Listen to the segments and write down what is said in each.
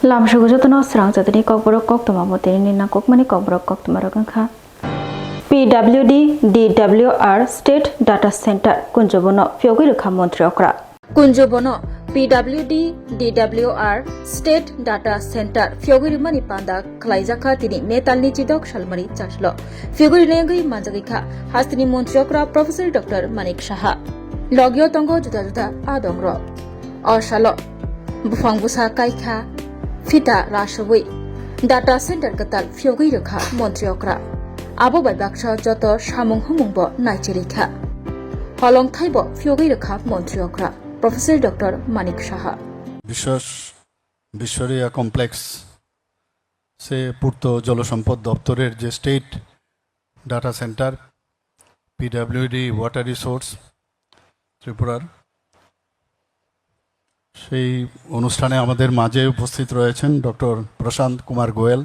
Lamshugo jotono Swrangchati Kokborok Koktwma botini na Kokmani Kokborok Koktwma rokha PWD DWR State Data Center Kunjobono Fyogi rokha Montri okra Kunjobono PWD DWR State Data Center Fyogi mani panda khlaijaka tini metalni chidok shalmari chachlo Fyogi lengi manjagikha hastini Montri okra Professor Dr. Manik Shaha Logyo tongo juda juda adongro Oshalo Bufang busa kaikha Fita Rashawi Data Center Katal Fyogi Rokha Montri okra Abo bai baksha joto samung humungbo naichelika Holong thaibo Fyogi Rokha Montri okra Professor Dr. Manik Shaha বিশ্বরিয়া complex সে পূর্ত জলসম্পদ দপ্তরের যে state data center PWD water resource ত্রিপুরার সেই অনুষ্ঠানে আমাদের মাঝে উপস্থিত রয়েছেন doctor Prashanta Kumar Goel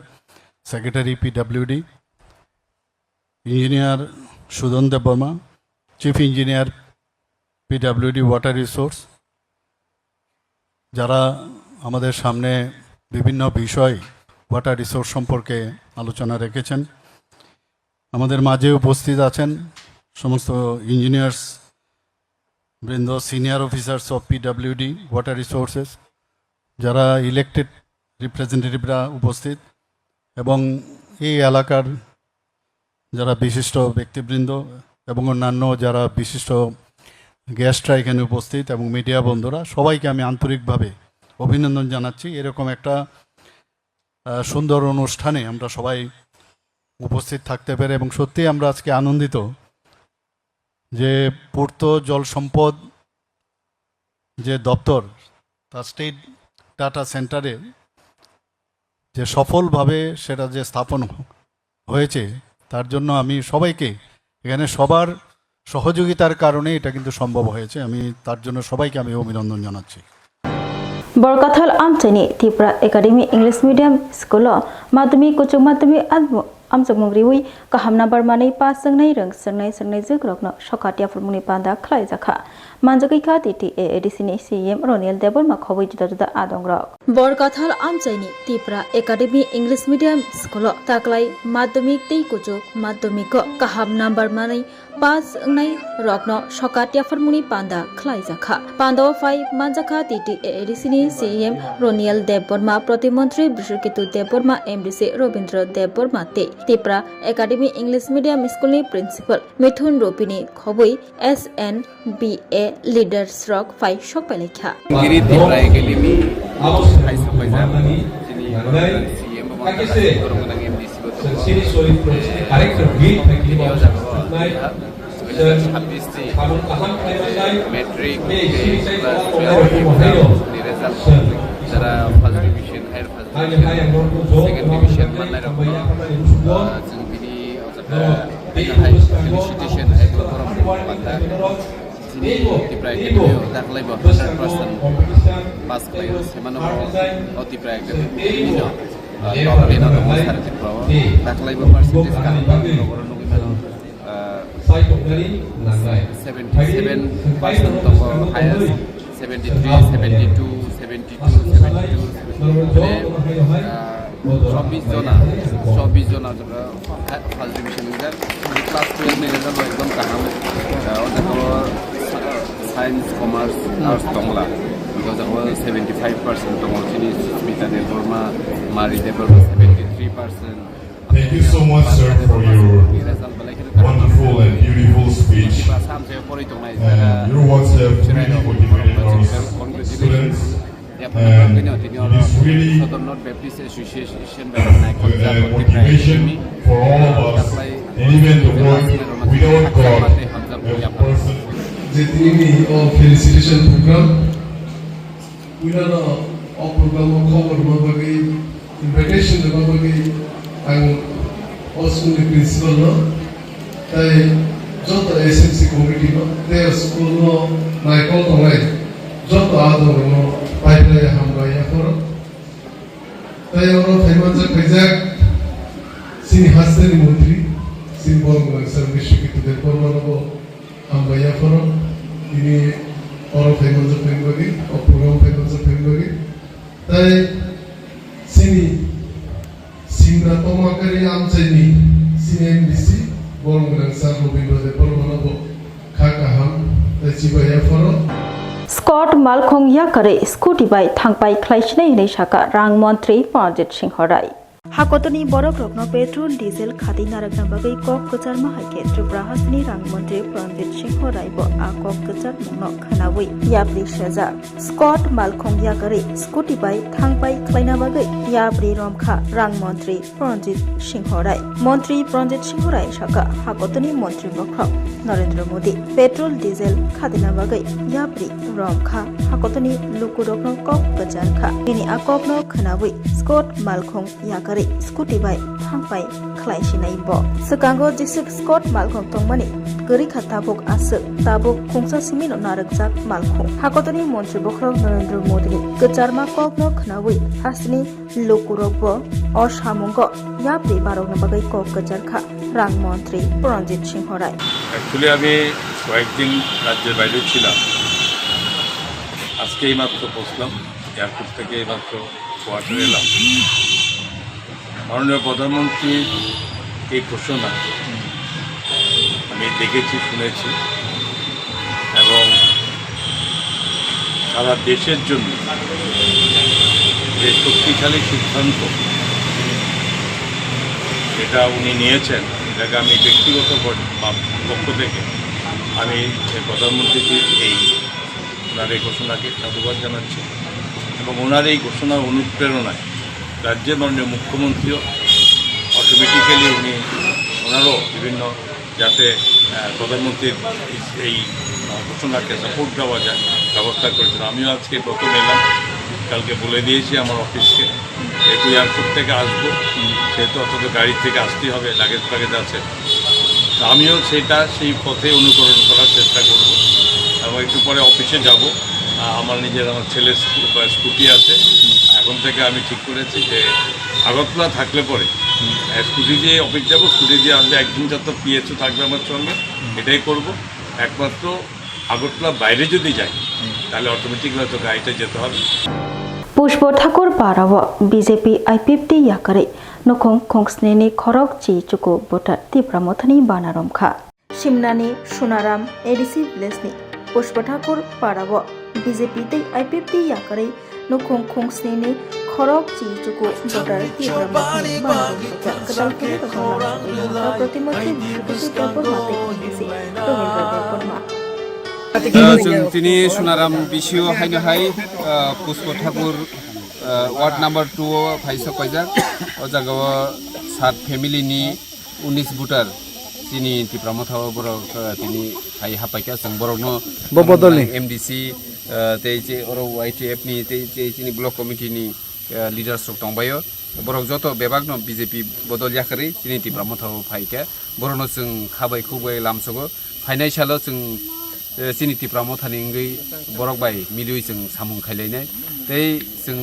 secretary PWD engineer Sudhan Debbarma chief engineer PWD water resource যারা আমাদের সামনে বিভিন্ন বিষয় ওয়াটার রিসোর্স সম্পর্কে আলোচনা রেখেছেন আমাদের মাঝে উপস্থিত আছেন সমস্ত ইঞ্জিনিয়ার্স বৃন্দ senior officers of PWD water resources যারা ইলেক্টেড রিপ্রেজেন্টেটিভরা উপস্থিত এবং এই এলাকার যারা বিশিষ্ট ব্যক্তিবৃন্দ এবং অন্যান্য যারা বিশিষ্ট গেস্টরা এখানে উপস্থিত এবং মিডিয়া বন্ধুরা সবাইকে আমি আন্তরিকভাবে অভিনন্দন জানাচ্ছি এরকম একটা সুন্দর অনুষ্ঠানে আমরা সবাই উপস্থিত থাকতে পেরে এবং সত্যি আমরা আজকে আনন্দিত যে পূর্ত জল সম্পদ যে দপ্তর তার স্টেট ডাটা সেন্টারে যে সফলভাবে সেটা যে স্থাপন হয়েছে তার জন্য আমি সবাইকে এখানে সবার সহযোগিতার কারণে এটা কিন্তু সম্ভব হয়েছে আমি তার জন্য সবাইকে আমি অভিনন্দন জানাচ্ছি বরকাথাল আমচাইনি Tripura academy English medium school মাধ্যমিক উচ্চ মাধ্যমিক আমচকমংরিউই কাহামনা বারমানি পাস संनाय रंग संनाय जोग्रकनो सकाटिया फुरमुनि पांदा खलाय जाखा मानजगैखा टीटीए एडिसिनि सीएम रोनियल देबरमा खबै जुदा जुदा आदंग्रक बरकाथाल आमचाइनि Tripura academy English medium school ताक्लाय माध्यमिक तै कुचुक माध्यमिक काहामना बारमानि पास संनाय रकनो सकाटिया फुरमुनि पांदा खलाय जाखा पांदाव फाइ मानजाखा टीटीए एडिसिनि सीएम रोनियल देबरमा प्रतिमंत्री बिश्वकेतु देबरमा एमडीसी रविंद्र देबरमा ते Tripura academy English medium school principal Mithun रोपिनी खबै SNBA लीडर्स रक फाइ सकपालेखा गिरि त्रिपुरा एकाडेमी हाई सफाइजार जिनि सीएम बमकासे गरमनां एमडीसी बतो सिरि सरि कारेक्टर गिट थाकिनियाव जागो 26 मैट्रिक प्लस 12 रिजल्ट যারা first division higher first second division মাননাय रकम जों बिनि हाई फेलिसिटेशन एकदम बान्दा जिनि त्रिपुरा एकाडेमियाव दाख्लैबो 100% पास खालायो सेमानो त्रिपुरा एकाडेमिनि टप 10 आव दङ सार त्रिपुराव दाख्लैबो पार्सेन्टेज कानांगौ नगर नगिमानो 77% दङ हायेस्ट 73 72 24 जना जोङो फार्स्ट डिभिजन मोनगोन क्लास 12 नि रिजाल्ट एकदम गाहाम अजाखौ साइन्स कमार्स आर्ट्स दंला अजाखौ 75% दङ जोंनि सुस्मिता देबबर्मा मारि Debbarma 73%. Thank you so much, sir, for your wonderful and beautiful speech. Your words have really motivated our students. And it is really motivation for all of us, and even the work without God, a person. Felicitation program. We have a program cover bagi invitation bagi ang also the principal no. Tay jota SMC committee no. Tay school no naikol tongai jota adong no. Pipeline hamgaya koro. Tayo ro thaimanjak kaijak sini hastani mantri simbol service kitu de pormano hamgaya koro. Ini orang thaimanjak pengbagi, program thaimanjak pengbagi. Tai sini singra tomakari amchaini CNBC borong grangsar Robindo de Pormonobo Kakaham Tachibaya Foro Scott Malkhong Yakare Scooty by Thangpai Klaishnei Shaka Rang Montri Project Singhorai Hakotoni Borok Rokno Petrol Diesel Khati Narakna Bagai Kok Kuchar Mahake Tripura Hasni Rang Montri Project Singhorai Bo Akok Kuchar Mono Khanawi Yapri Shaza Scott Malkhong Yakare Scooty by Thangpai Klaina Bagai Yapri Romkha Rang Montri Project Singhorai Montri Project Singhorai Shaka Hakotoni Montri Bokrok Narendra Modi Petrol Diesel Khadina Bagai Yapri Romkha Hakotoni Lukurokno Kok Kuchar Kha Ini Akokno Khanawi Scott Malkhong Yakare Scooty by Thangpai Klaishinai Bo Sekango Jisik Scott Malkhong Tongmani Gari Khatabok Asuk Tabok Khongsa Simino Narakjak Malkhong Hakotoni Montri Bokrok Narendra Modi Kucharma Kokno Khanawi Hasni Lukurok Bo Oshamungo Yapri Barokna Bagai Kok Kuchar Kha Rang Montri Pranjit Singhorai Actually আমি কয়েকদিন রাজ্যের বাইরে ছিলাম আজকে এইমাত্র পৌঁছলাম airport থেকে এইমাত্র কোয়ার্টারে এলাম মাননীয় প্রধানমন্ত্রীর এই ঘোষণা আমি দেখেছি শুনেছি এবং সারা দেশের জন্য যে শক্তিশালী সিদ্ধান্ত যেটা উনি নিয়েছেন এটাকে আমি ব্যক্তিগত পক্ষ থেকে আমি প্রধানমন্ত্রীজির এই ওনার এই ঘোষণাকে সাধুবাদ জানাচ্ছি এবং ওনার এই ঘোষণার অনুপ্রেরণায় রাজ্যের মাননীয় মুখ্যমন্ত্রীও অটোমেটিক্যালি ওনারও বিভিন্ন যাতে প্রধানমন্ত্রীর এই ঘোষণাকে সাপোর্ট দেওয়া যায় ব্যবস্থা করেছেন আমিও আজকে প্রথম এলাম কালকে বলে দিয়েছি আমার অফিসকে যেহেতু এয়ারপোর্ট থেকে আসবো সেহেতু অন্তত গাড়ি থেকে আসতেই হবে লাগেজ ফ্যাগেজ আছে আমিও সেই পথে অনুকরণ করার চেষ্টা করব এবং একটু পরে অফিসে যাব আমার ছেলের স্কুটি আছে এখন থেকে আমি ঠিক করেছি যে আগরতলা থাকলে পরে স্কুটি দিয়ে অফিস যাবো স্কুটি দিয়ে আসবে একদিন যত পিএসও থাকবে আমার সঙ্গে এটাই করব একমাত্র আগরতলা বাইরে যদি যাই তাহলে অটোমেটিক হয়তো গাড়িতে যেতে হবে Pushpo Thakur Parawa BJP IPFT Yakare Nokong Kongsneni Khorok Chi Chuku Botat Tipramothani Banaromkha Shimnani Shunaram ADC Blesni Pushpo Thakur Parawa BJP IPFT Yakare Nokong Kongsneni Khorok Chi Chuku Botat Tipramothani Banaromkha Kadalkiri Kakala Protimoti Kusi Tapur Mate Kondisi Tohindra Deporma जों दिनै सुनाराम बिसिओ हायनो हाय पुष्प Thakur ward number 2 फाइसा कयजा ओ जागाव सात फेमिलिनि 19 voter दिनै तिप्रामथाव बरक दिनै हाय हापायका जों बरकनो बबदलनि MDC तेजे अरो वाइटीएफ नि तेजिनि block कमिटिनि lidars दंबायो बरक जतो बेबागनो बीजेपी बदल याखरि दिनै तिप्रामथाव फायका बरनो जों खाबाय खुबाय लामसगो फाइनान्सियलो जों सिनि तिप्रामथानि इंगै बरक बाय मिलियै जों सामुं खायलायनाय तै जों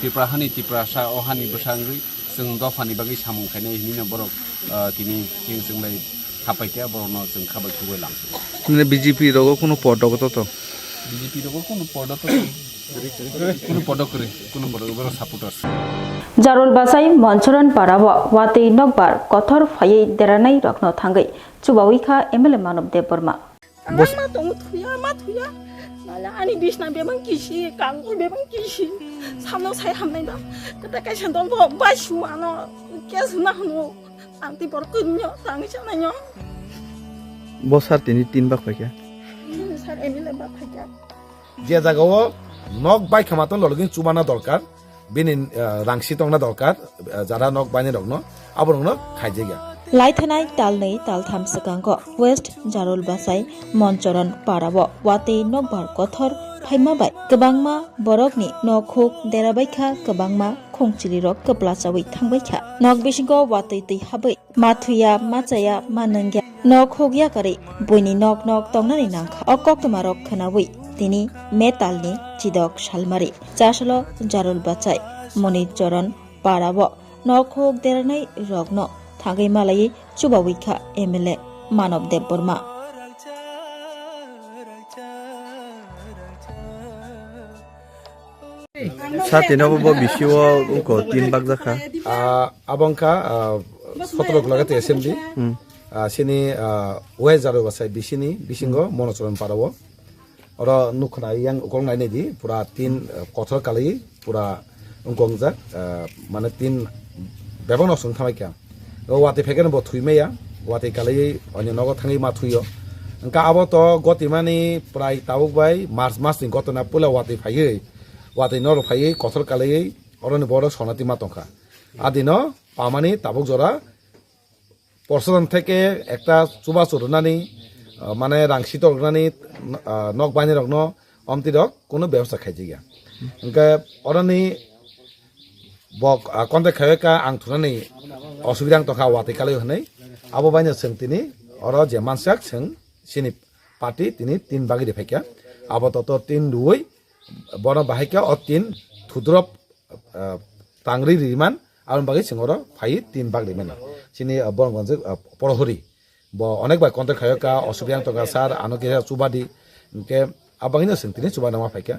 तिप्राहानि तिप्रासा अहानि बसांगै जों दफानि बागै सामुं खायनाय हिनिनो बरक दिनै जोंलाय हापायका बरनो जों खाबाय खुबाय लामसो মানে বিজেপি রগ কোনো পদগত তো বিজেপি রগ কোনো পদত কোনো পদ করে কোনো পদ বড় supporter Jarul Basai Monchoran Parawa Wate Nokbar Kothor Faye Deranai Rokno Thangai Chubawika MLA Manop Deporma Mama tong thuya nala ani bisna bebang kisi kangku bebang kisi samno sai hamnai da kata kai sandon bo basu ano kesna no anti por kunyo tang chana nyo বসার তিন বাক পাইকা sar emile ba phaka যে জায়গাও knock by খামাতন login চুবানা দরকার বিনি রাংসি তংনা দরকার যারা knock বাইনে রগনো আবরংনো খাইজে গিয়া Laithanai Talnei Taltham Sekango West Jarul Basai Monchoran Parawa Wate Nokbar Kothor Phaimabai Kebangma Borokni Nokhuk Derabaikha Kebangma Khongchilirok Keplachawi Thangbaikha Nok Bisingo Wate Tei Habai Mathuya Machaya Manangya Nokhuk Yakari Buini Nok Tongnani Nangkha Koktwma Rok Khanawi Tini Metalni Chidok Shalmari Chashalo Jarul Basai Monichoran Parawa Nokhuk Deranai Rogno Thangai Malai Chubawika MLA Manop Deporma Satinabo bo bishiwo ko 3 bag jakha. Abongka 17 lagate assembly. Sini wezaro basai bisini bisingo monosoron parawo. Ora nukhna yang ukong nai di pura 3 kothor kali pura ungkongja mane 3 bebang sung thamai kya. Wati pheken bo thuimeya wati kali onyo nogo thangi ma thuyo. Engka abo to gotimani prai tabuk bai March ni gotona pula wati phaiye. Wati nor phaiye kothor kali oroni boro sonati ma tongkha. Adino pamani tabuk jora পরশন থেকে একটা চুবা চুরনানি মানে রাংসি তরনানি knock বাইনি রকন অমতি rock কোনো ব্যবস্থা খাইজি গিয়া Inca অরনি বক কন্তে খায়কা আং থুনানি অসুবিধা তখা ওয়াতে কালে হनै আবো বাইনে जों তিনি অর যে মানসাক जों সিনি পার্টি তিনি 3 বাগি দেখাইকা আবো তত 3 দুই বন বাহাইকা অ 3 থুদ্রপ তাংরি রিমান আরন বাগি সিংহর ফাই 3 বাগ দেমেনা sini boronggonje porohori bo onek bai kontak khayaka osubiang toga sar anoke subadi ke abangina sing tini subana ma phaika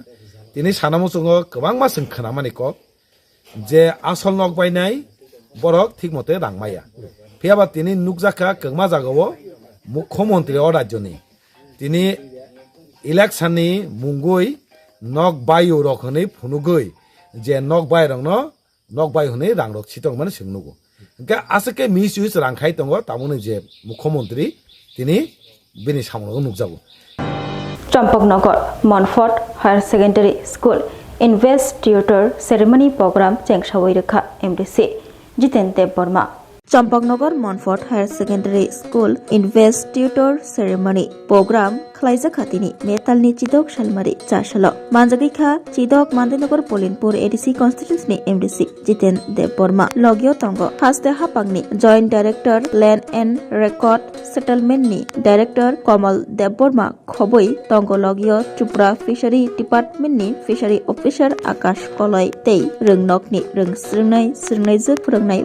tini sanamu sungo kwang ma sing khana mani ko je asol nok bai nai borok thik mote rangmaya phiaba tini nukjaka kwngma jagawo mukhyamantri o rajyoni tini election ni mungoi nok bai rokhoni phunugoi je nok bai rongno nok bai hone rangrok sitong mane singnugo আজকে মিস ইউজ রাংখাই দङ তামুনে যে মুখ্যমন্ত্রী তিনি বেনি সামনে নুকজাবো Champaknagar Manphat higher secondary school investiture ceremony program চেংসাওই রেখা MDC Jiten Deb Barma Champaknagar Manphat higher secondary school investiture ceremony program খালাইজাখাতিনি মেতালনি চিদক সালমারি চাশাল মানজাগিখা চিদক মান্দেনগর পলিনপুর এডিসি কনস্টিটিউন্সনি এমডিসি জিতেন দেব বর্মা লগিও তঙ্গ হাসতে হাপাংনি joint director land and record সেটেলমেন্টনি ডাইরেক্টর কমল দেব বর্মা খবই তঙ্গ লগিও চুপ্রা ফিশারি ডিপার্টমেন্টনি ফিশারি অফিসার আকাশ কলয় তেই রংনকনি রংস্রংনাই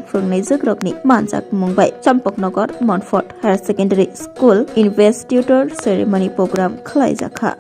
फोरोंनाय जोग्रकनि मानजाक मुंबाय Champaknagar Manphat higher secondary school investiture ceremony program खालायजाखा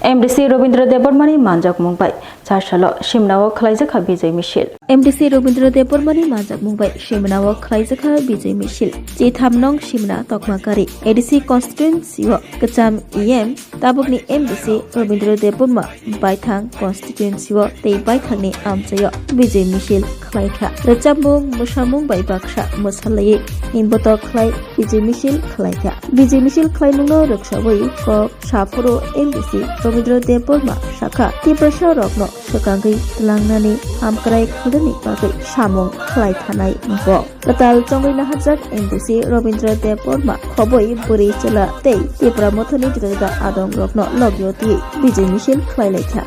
MDC Robindra Debormani Manjak Mumbai Charshalo Shimnawa Klaizaka Vijay Michel MDC Robindra Debormani Manjak Mumbai Shimnawa Klaizaka Vijay Michel Jithamnong Shimna Tokmakari ADC Constituency Kacham EM Tabukni MDC Robindra Deborma Baithang Constituency Tei Baithangni Amchayo Vijay Michel Klaika Rachamung Mushamung Bai Baksha Musalaye Nimboto Klai Vijay Michel Klaika Vijay Michel Klaimungno Rakshawi Ko Shapuro MDC Robindra Deborma Shaka Tiprasha Rokno Shakangi Langnani Amkrai Khudani Bagai Shamung Klai Thanai Ngo Katal Chongai Nahajak MDC Robindra Deborma Khoboi Buri Chala Tei Tipra Mothani Jiraga Adong Rokno Logyoti Vijay Michel Klai Laika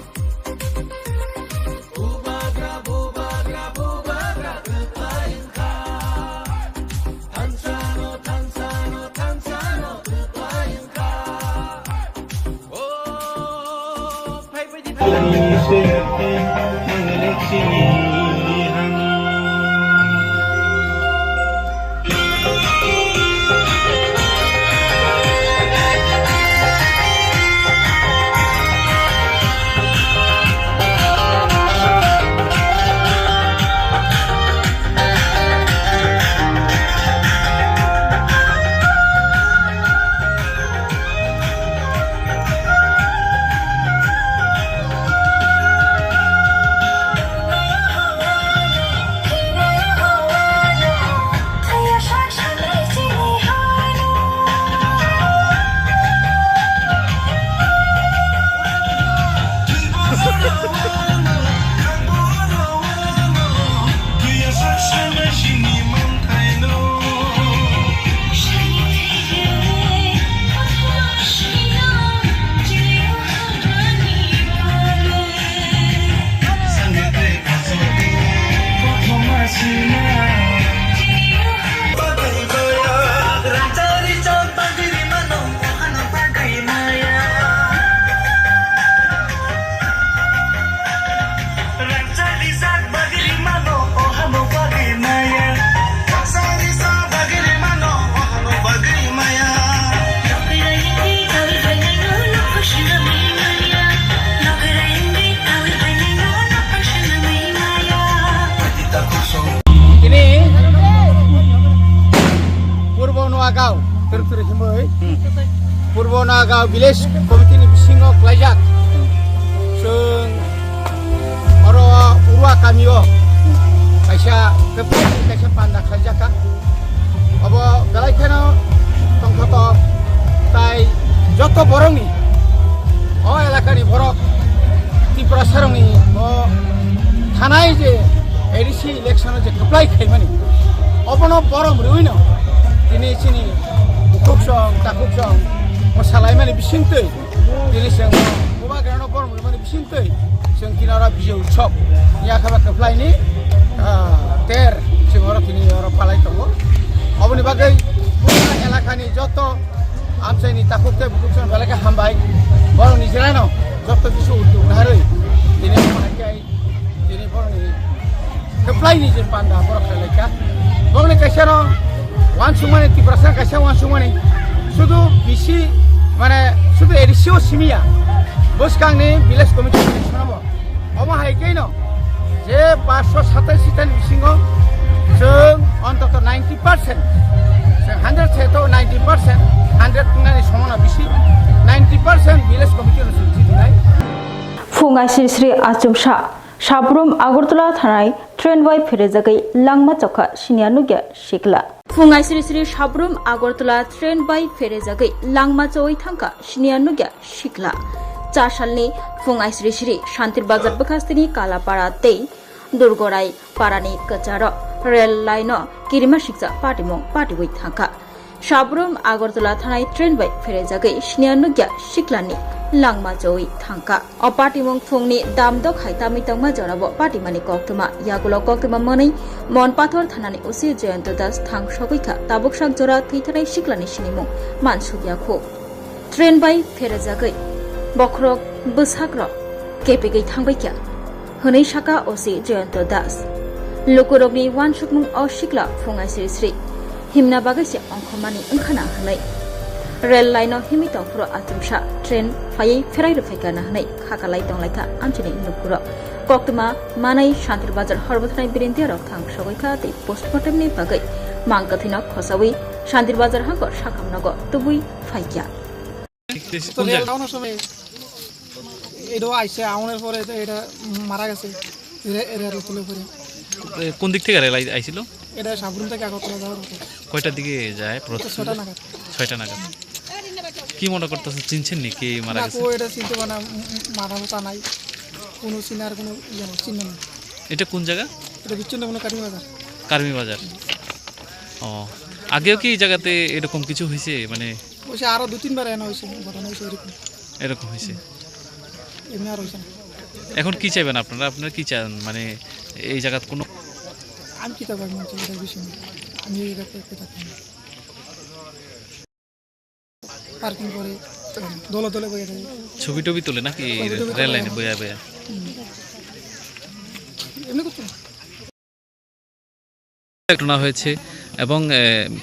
Purbo Naga Village Committee ni bisingo klajak sung oro urwa kamio kaisa keputusan kaisa panda klajaka abo belai kena tongkoto tai joto borong ni o elaka ni borok tipra sarong ni o thanai je ADC election je apply khaimani obono borong ruino tini sini kuksong takuksong masalai mani bisingtei tini seng boba garano borong mani bisingtei seng kinara bijau chop ya khaba apply ni ter sing ora tini ora palai tongo oboni bagai pura elaka ni joto amsai ni takukte kuksong balaka hambai borong ni jelano joto bisu urdu nahari tini manakai tini borong ni apply ni je panda borok seleka borong ni kaisano wan sumane tiprasan kaisa wan sumane sudu bisi mane sudu edisio simia bos kang ni village committee election omo hai keino je 527 tan bisingo sung ontoto 90% sung 100 cheto 90% 100 ngani somona bisi 90% village committee election jitinai Fungai Sri Achumsha Shabrum Agartala Thanai Train by Ferezagai Langma Chokha Shinyanugya Shikla Fungai Sri Shabrum Agartala Train by Ferezagai Langma Choi Thanka Shinyanugya Shikla Chashalni Fungai Sri Shantir Bazar Bakastini Kalapara Tei दुर्गराई पारानी Cachar rail line किरिमा शिक्षा पार्टीमुं थांखा साब्रुम आगरतला थानाय train bai फेरेजागै सिनियानुग्या सिक्लानि langma joi thangka o patimung phungni damdok haitami tangma jorabo patimani koktwma yagulo koktwma mani monpathor thanani usi jayanto das thang sogoikha taboksak jora thithanai siklani sinimung mansugyaku train bai ferejagai bokrok bwsakro kepegei thangbaikya hwnei saka osi jayanto das lukurokni wansukmung o sikla phungai sri himna bagaise ongkhomani ongkhana hnai rail line हिमी तंफुरो आतुमसा train फायै फेराय रुफायगाना हनै खाखालाय दंलायथा आमचिनि नुपुरो कोक्तमा मानै शान्तिर बाजार हरबथनाय बिरेन्दिया रक थां सगैखा दै पोस्टमर्टमनि बागै मांगकथिन खसावै शान्तिर बाजार हांको साखामनगो तुबुइ फायकिया তো রেল ডাউনের সময় এটাও আইসে আউনের পরে তো এটা মারা গেছে রেল তুলে পরে কোন দিক থেকে রেল আইছিল এটা সাবরুম থেকে আগরতলা যাওয়ার হতো কয়টার দিকে যায় 6টা নাগাদ 6টা নাগাদ কি মনে করতেছে চিনছেন নি কে মারা গেছে না এটা চিনতে পারে না মাথা মতো নাই কোনো চিনার কোনো চিহ্ন নেই এটা কোন জায়গা এটা বিচ্ছিন্ন কোনো কার্মি বাজার ও আগেও কি এই জায়গাতে এরকম কিছু হয়েছে মানে ওইসে আরো 2-3 বার এনে হয়েছে ঘটনা হয়েছে এরকম হয়েছে এমনি আর হয়েছে না এখন কি চাইবেন আপনারা কি চান মানে এই জায়গা কোনো আমি কি তাবার মন চাই এটা বিষয় আমি এই জায়গাতে থাকি পার্কিং করে দলে দলে বইয়া থাকে ছবি টবি তোলে নাকি রেল লাইনে বইয়া এমনি করতে ঘটনা হয়েছে এবং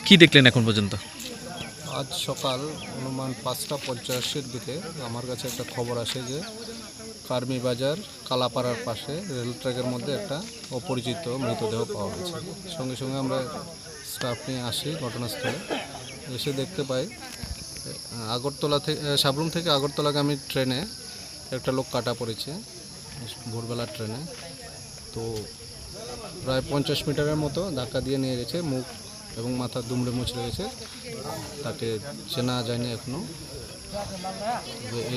কি দেখলেন এখন পর্যন্ত আজ সকাল অনুমান 5:50-এর দিকে আমার কাছে একটা খবর আসে যে কার্মি বাজার কালাপাড়ার পাশে রেল ট্র্যাকের মধ্যে একটা অপরিচিত মৃতদেহ পাওয়া গেছে সঙ্গে সঙ্গে আমরা স্টাফ নিয়ে আসি ঘটনাস্থলে এসে দেখতে পাই আগরতলা থেকে সাবরুম থেকে আগরতলাগামী ট্রেনে একটা লোক কাটা পড়েছে ভোরবেলার ট্রেনে তো প্রায় 50 মিটারের মতো ধাক্কা দিয়ে নিয়ে গেছে মুখ এবং মাথা দুমড়ে মুচড়ে গেছে তাকে চেনা যায়নি এখনও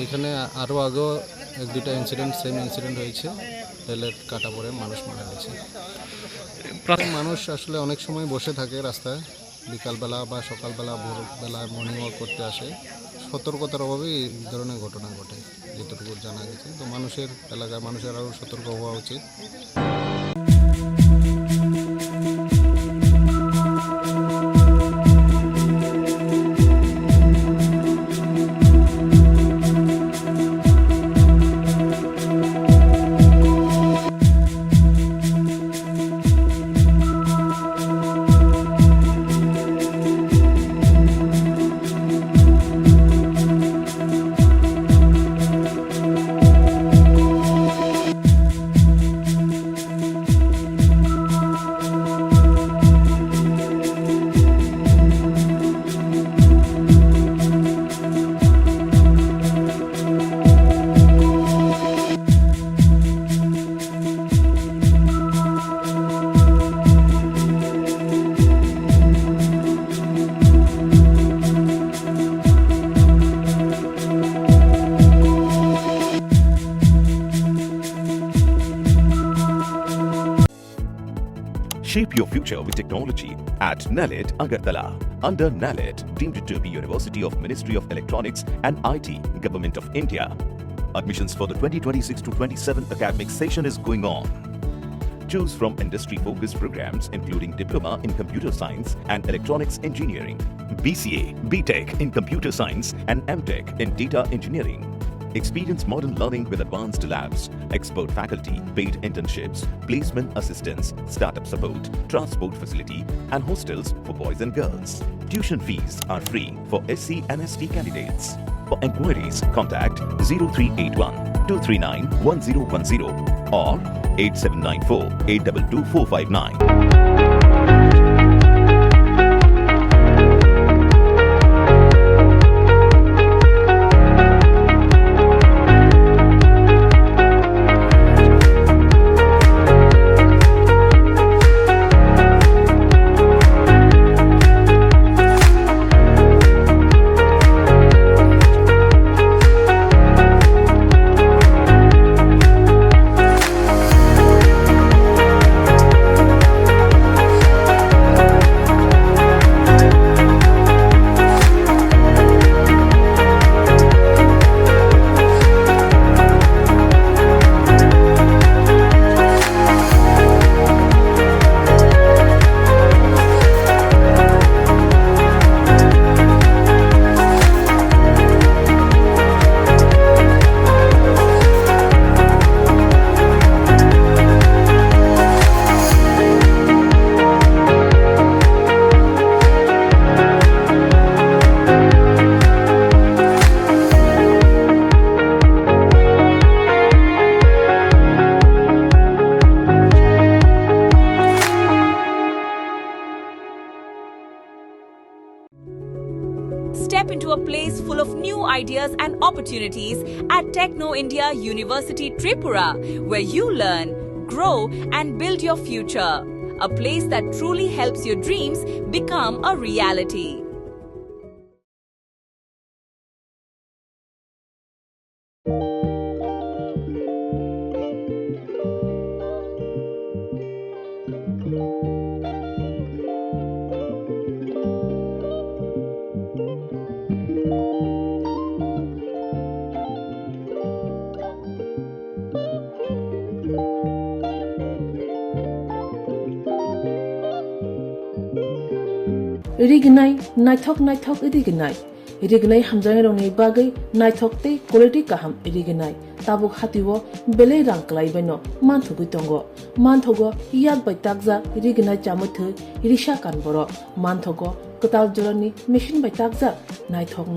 এইখানে আরও আগেও 1-2টা ইনসিডেন্ট সেম ইনসিডেন্ট হয়েছে রেলের কাটা পড়ে মানুষ মারা গেছে মানুষ আসলে অনেক সময় বসে থাকে রাস্তায় বিকালবেলা বা সকালবেলা ভোরবেলা মর্নিং ওয়াক করতে আসে সতর্কতার অভাবেই এই ধরনের ঘটনা ঘটে যেটুকু জানা গেছে তো মানুষের এলাকার মানুষের আরও সতর্ক হওয়া উচিত Shape your future with technology at NALED Agartala. Under NALED, deemed to be University of Ministry of Electronics and IT, Government of India. Admissions for the 2026-27 academic session is going on. Choose from industry-focused programs including Diploma in Computer Science and Electronics Engineering, BCA, BTech in Computer Science and MTech in Data Engineering. Experience modern learning with advanced labs, expert faculty, paid internships, placement assistance, startup support, transport facility, and hostels for boys and girls. Tuition fees are free for SC and ST candidates. For enquiries, contact 0381 239 1010 or 8794 822 459. into a place full of new ideas and opportunities at Techno India University Tripura, where you learn, grow and build your future. A place that truly helps your dreams become a reality. Irignai, Naithok Irignai. Irignai Hamjang Roni Bagai, Naithok te, quality Kaham Irignai. Tabuk Hatiwo, Bele Ranklai Beno, Manthogutongo. Manthogo, Yag by Tagza, Irignai Chamutu, Irisha Kanboro, Manthogo, Kotal Jorani, Mission by Tagza, Naithok,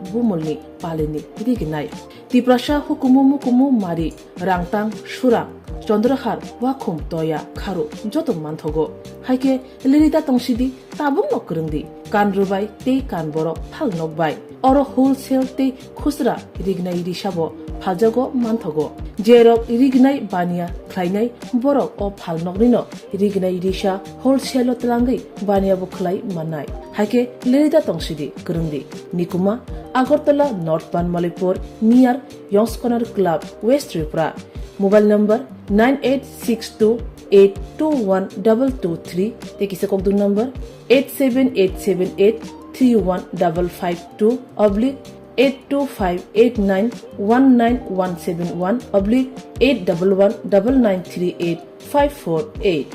Bumulni, Palini, Irignai. Tiprasha Hukumu Mari, Rangtang, Shurang. Chandrahar, Wakum, Toya, Karu, Jotum Manthogo. Haike, Lirita Tongsidi, Tabung Nokurindi, Kanrubai, Te Kanboro, Pal Nokbai, Oro Wholesale Te Kusra, Irignai Rishabo, Pajago, Manthogo. Jerok, Irignai Bania, Klainai, Borok, or Pal Nogrino, Irignai Risha, Wholesale Tlangi, Bania Buklai, Manai. Haike, Lirita Tongsidi, Kurundi, Nikuma, Agortala, North Ban Malipur, near Yongs Corner Club, West Tripura. Mobile number 9862821223. Take a second number 87878315552 oblique 825891971 oblique 8119938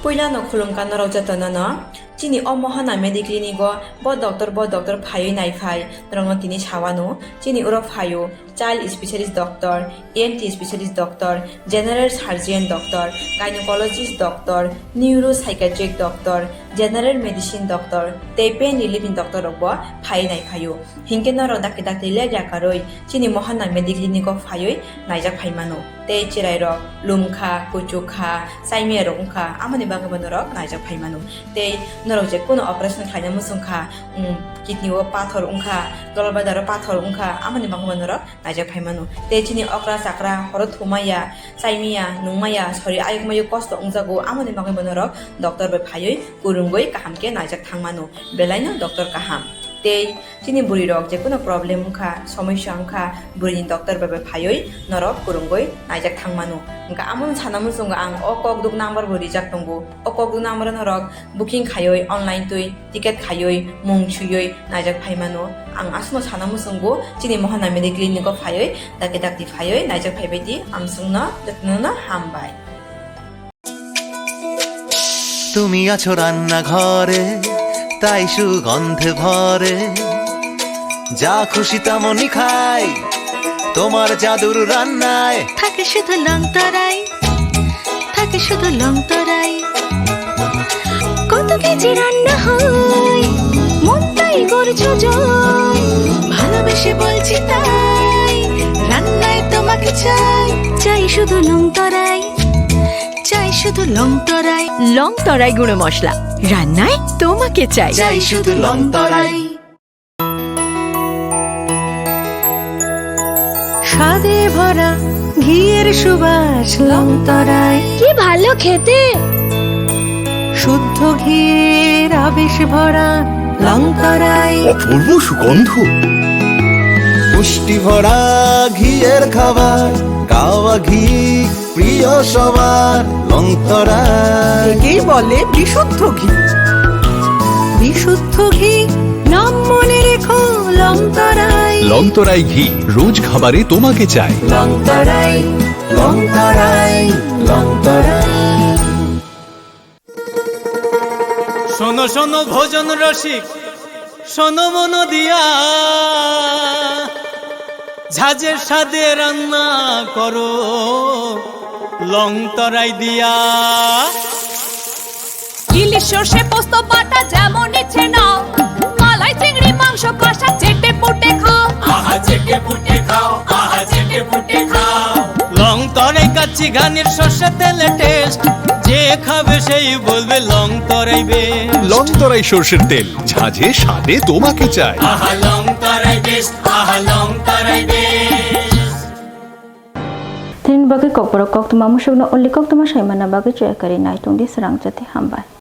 Puila no khulum kan ro jatana no chini o mohana mediclinic go bo doctor phayu nai phai rong tini chawano chini uro phayu child specialist doctor ENT specialist doctor general surgeon doctor gynecologist doctor neuropsychiatric doctor general medicine doctor te pain relieving doctor bo phai nai phayu hingke no ro dakita tile jakaroi chini mohana mediclinic go phayu naijak phaimano te chirai ro lumkha kuchukha saime rongkha amani bagabano ro naijak phaimano te norok je kono operation khaina musungkha kidney o pathor ungkha dolbadar pathor ungkha amani bagabano ro naijak phaimano te chini okra sakra horo thumaya saimia nungmaya sori ayukmayu kosto ungjago amani bagabano ro doctor be phayoi kurungoi kahamke naijak thangmano belaino doctor kaham te chini buri rok je kono problem ungkha samasya ungkha buri doctor be phayoi norok kurungoi naijak thangmano engka amon sanamun sunga ang okok duk number buri jak tongo okok duk number norok booking khayoi online tui ticket khayoi mung chuyoi naijak phaimano ang asmo sanamun sungo chini mohana mediclinic ko phayoi dakti phayoi naijak phaibeti amsungna jatnona hambai তুমি আছো রান্না ঘরে তাই সুগন্ধে ভরে যা খুশি তেমনই খাই তোমার জাদুর রান্নায় থাকে শুধু লং তরাই কত কেজি রান্না হয় মন তাই করছো জয় ভালোবেসে বলছি তাই রান্নায় তোমাকে চাই শুধু লং তরাই লং তরাই গুঁড়ো মশলা রান্নায় তোমাকে চাই শুধু লং তরাই স্বাদে ভরা ঘিয়ের সুবাস লং তরাই কি ভালো খেতে শুদ্ধ ঘিয়ের আবেশ ভরা লং তরাই অপূর্ব সুগন্ধ পুষ্টি ভরা ঘিয়ের খাবার কাওয়া ঘি প্রিয় সবার লং তরাই একেই বলে বিশুদ্ধ ঘি নাম মনে রেখো লং তরাই ঘি রোজ খাবারে তোমাকে চাই লং তরাই শোনো শোনো ভোজন রসিক শোনো মন দিয়া ঝাঁঝের স্বাদে রান্না করো লং তরাই দিয়া ইলিশ সর্ষে পোস্ত বাটা যেমন ইচ্ছে নাও মালাই চিংড়ি মাংস কষা চেটে পুটে খাও আহা চেটে পুটে খাও লং তরাই কাচ্চি ঘানির সর্ষে তেলে টেস্ট যে খাবে সেই বলবে লং তরাই বেশ লং তরাই সর্ষের তেল ঝাঁঝে স্বাদে তোমাকে চাই আহা লং তরাই বেশ আহা লং তরাই বেশ Tin bagi Kokborok Koktwma musuk no uli Koktwma saimana bagi cuy kari nai tung di Swrangchati hambai.